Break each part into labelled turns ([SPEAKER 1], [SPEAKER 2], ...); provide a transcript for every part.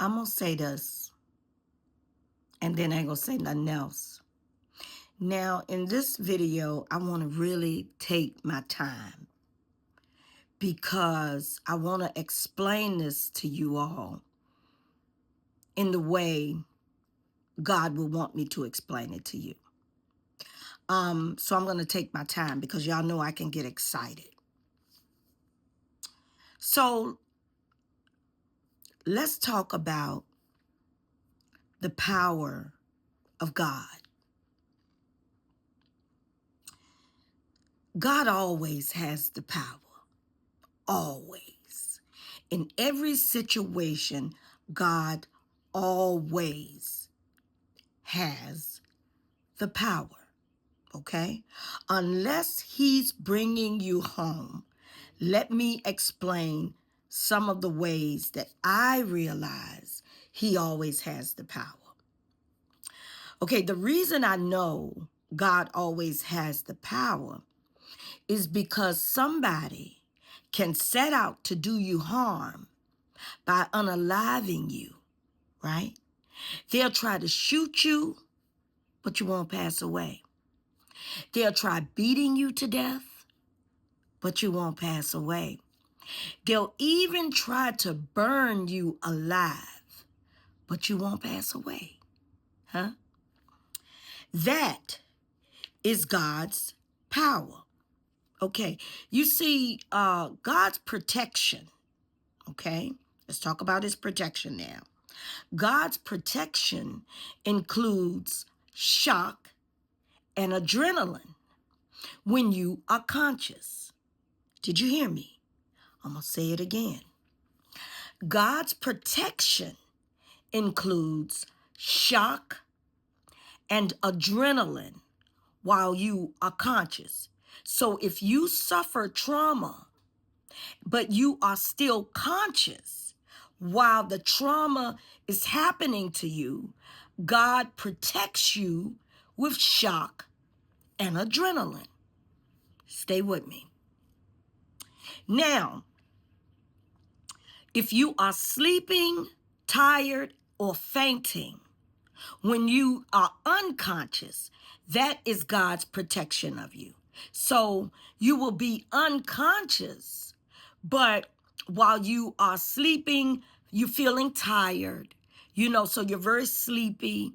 [SPEAKER 1] I'm going to say this, and then I ain't going to say nothing else. Now, in this video, I want to really take my time because I want to explain this to you all in the way God will want me to explain it to you. So I'm going to take my time because y'all know I can get excited. So let's talk about the power of God. God always has the power. Always. In every situation, God always has the power. Okay? Unless he's bringing you home, let me explain some of the ways that I realize he always has the power. Okay, the reason I know God always has the power is because somebody can set out to do you harm by unaliving you, right? They'll try to shoot you, but you won't pass away. They'll try beating you to death, but you won't pass away. They'll even try to burn you alive, but you won't pass away. Huh? That is God's power. Okay, you see, God's protection, okay? Let's talk about his protection now. God's protection includes shock and adrenaline when you are conscious. Did you hear me? I'm going to say it again. God's protection includes shock and adrenaline while you are conscious. So if you suffer trauma, but you are still conscious while the trauma is happening to you, God protects you with shock and adrenaline. Stay with me. Now, if you are sleeping, tired, or fainting, when you are unconscious, that is God's protection of you. So you will be unconscious, but while you are sleeping, you're feeling tired, so you're very sleepy,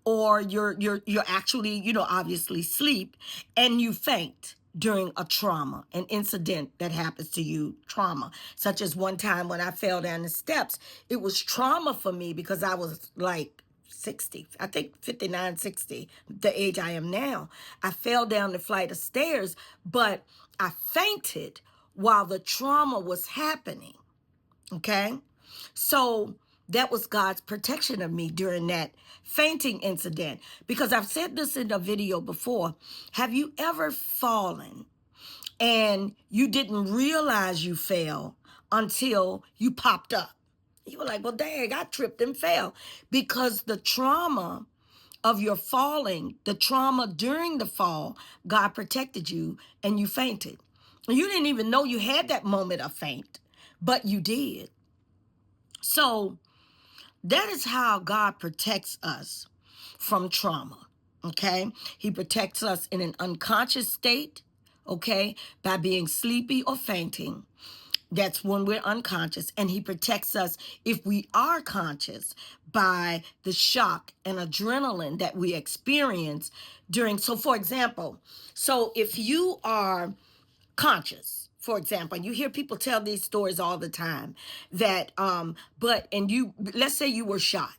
[SPEAKER 1] or you're actually, obviously sleep, and you faint during a trauma, an incident that happens to you, trauma, such as one time when I fell down the steps. It was trauma for me because I was like 60, I think 59, 60, the age I am now. I fell down the flight of stairs, but I fainted while the trauma was happening. Okay? So that was God's protection of me during that fainting incident. Because I've said this in a video before. Have you ever fallen and you didn't realize you fell until you popped up? You were like, well, dang, I tripped and fell. Because the trauma of your falling, the trauma during the fall, God protected you and you fainted. You didn't even know you had that moment of faint, but you did. So that is how God protects us from trauma, okay? He protects us in an unconscious state, okay, by being sleepy or fainting. That's when we're unconscious. And he protects us if we are conscious by the shock and adrenaline that we experience during. So, for example, if you are conscious, for example, you hear people tell these stories all the time that, let's say you were shot,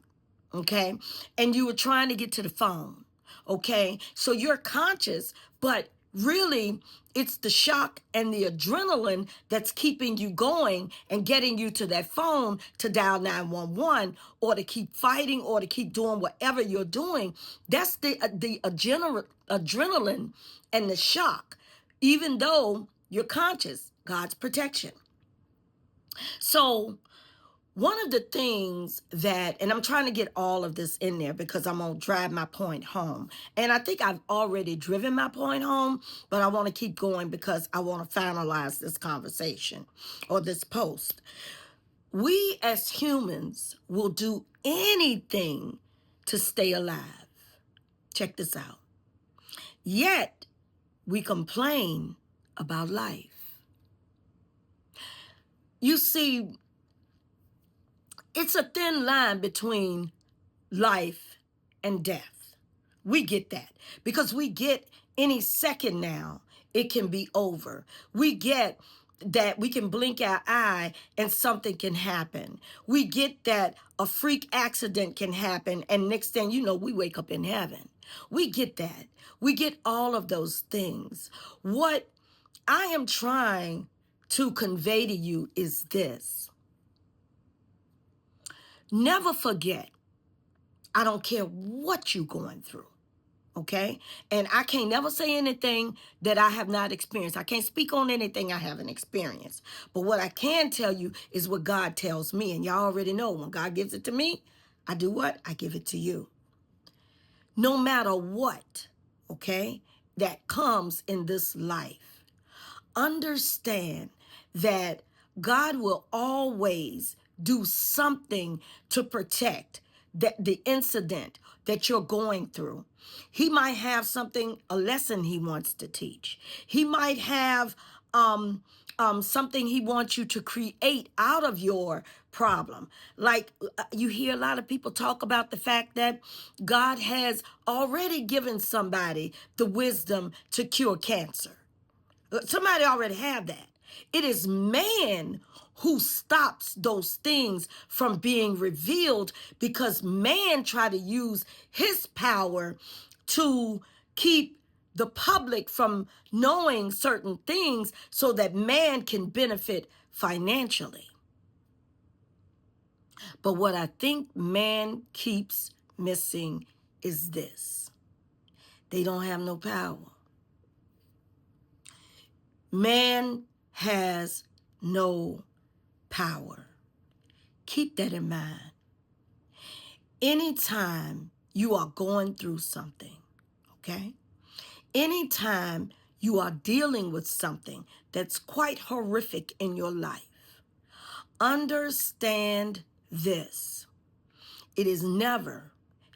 [SPEAKER 1] okay, and you were trying to get to the phone, okay, so you're conscious, but really it's the shock and the adrenaline that's keeping you going and getting you to that phone to dial 911 or to keep fighting or to keep doing whatever you're doing. That's the adrenaline and the shock, even though you're conscious, God's protection. So one of the things that, and I'm trying to get all of this in there because I'm going to drive my point home. And I think I've already driven my point home, but I want to keep going because I want to finalize this conversation or this post. We as humans will do anything to stay alive. Check this out. Yet, we complain about life. You see, it's a thin line between life and death. We get that because we get any second now, it can be over. We get that we can blink our eye and something can happen. We get that a freak accident can happen and next thing you know, we wake up in heaven. We get that. We get all of those things. What I am trying to convey to you is this. Never forget, I don't care what you're going through. Okay? And I can't never say anything that I have not experienced. I can't speak on anything I haven't experienced. But what I can tell you is what God tells me. And y'all already know when God gives it to me, I do what? I give it to you. No matter what, okay, that comes in this life, understand that God will always do something to protect the incident that you're going through. He might have something, a lesson he wants to teach. He might have something he wants you to create out of your problem. Like you hear a lot of people talk about the fact that God has already given somebody the wisdom to cure cancer. Somebody already have that. It is man who stops those things from being revealed because man try to use his power to keep the public from knowing certain things so that man can benefit financially. But what I think man keeps missing is this. They don't have no power. Man has no power. Keep that in mind. Anytime you are going through something, okay? Anytime you are dealing with something that's quite horrific in your life, understand this. It is never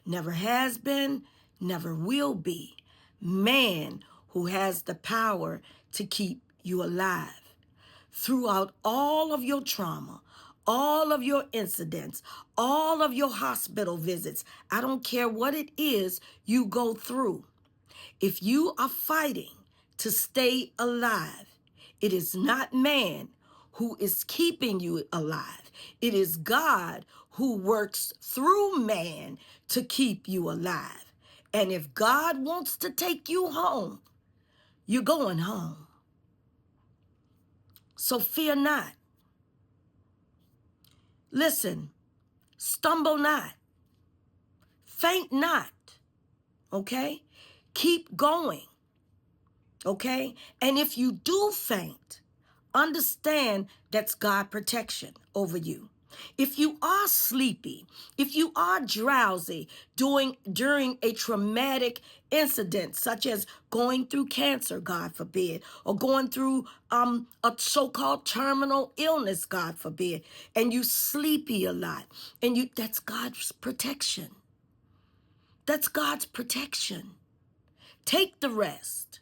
[SPEAKER 1] has been, never will be man who has the power to keep you alive. Throughout all of your trauma, all of your incidents, all of your hospital visits, I don't care what it is you go through. If you are fighting to stay alive, it is not man who is keeping you alive. It is God who works through man to keep you alive. And if God wants to take you home, you're going home. So fear not. Listen, stumble not, faint not, okay? Keep going, okay? And if you do faint, understand that's God protection over you. If you are sleepy, if you are drowsy during a traumatic incident, such as going through cancer, God forbid, or going through a so-called terminal illness, God forbid, and you sleepy a lot, and that's God's protection. That's God's protection. Take the rest.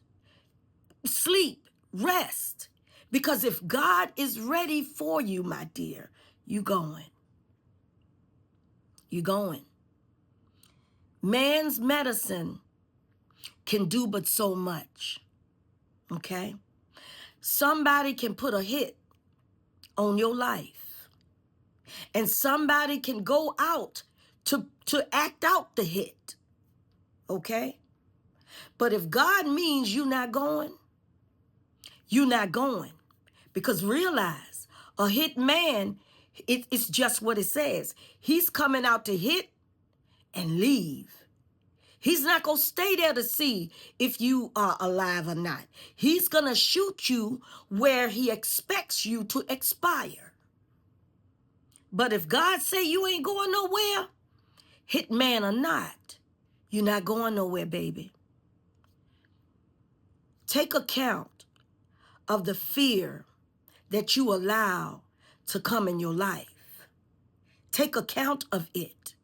[SPEAKER 1] Sleep, rest. Because if God is ready for you, my dear, you going. You going. Man's medicine can do but so much. Okay? Somebody can put a hit on your life. And somebody can go out to act out the hit. Okay? But if God means you're not going, you're not going. Because realize, a hit man, it's just what it says. He's coming out to hit and leave. He's not going to stay there to see if you are alive or not. He's going to shoot you where he expects you to expire. But if God say you ain't going nowhere, hit man or not, you're not going nowhere, baby. Take account of the fear that you allow to come in your life. Take account of it,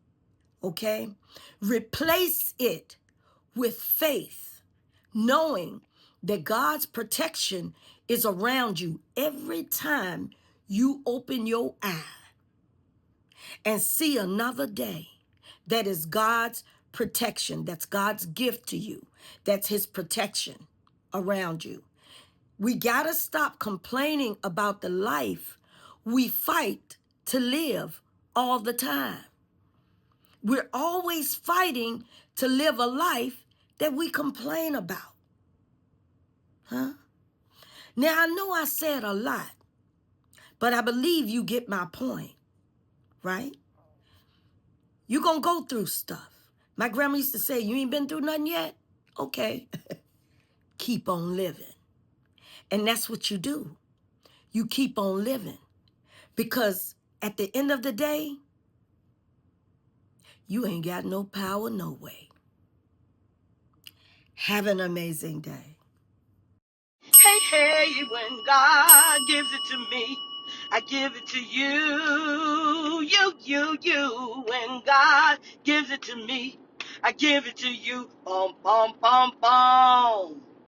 [SPEAKER 1] okay? Replace it with faith, knowing that God's protection is around you every time you open your eye and see another day. That is God's protection. That's God's gift to you. That's his protection around you. We got to stop complaining about the life we fight to live all the time. We're always fighting to live a life that we complain about. Huh? Now, I know I said a lot, but I believe you get my point, right? You're going to go through stuff. My grandma used to say, you ain't been through nothing yet? Okay. Keep on living. And that's what you do. You keep on living. Because at the end of the day, you ain't got no power no way. Have an amazing day. Hey, hey, when God gives it to me, I give it to you. You. When God gives it to me, I give it to you. Bum, bum, bum, bum.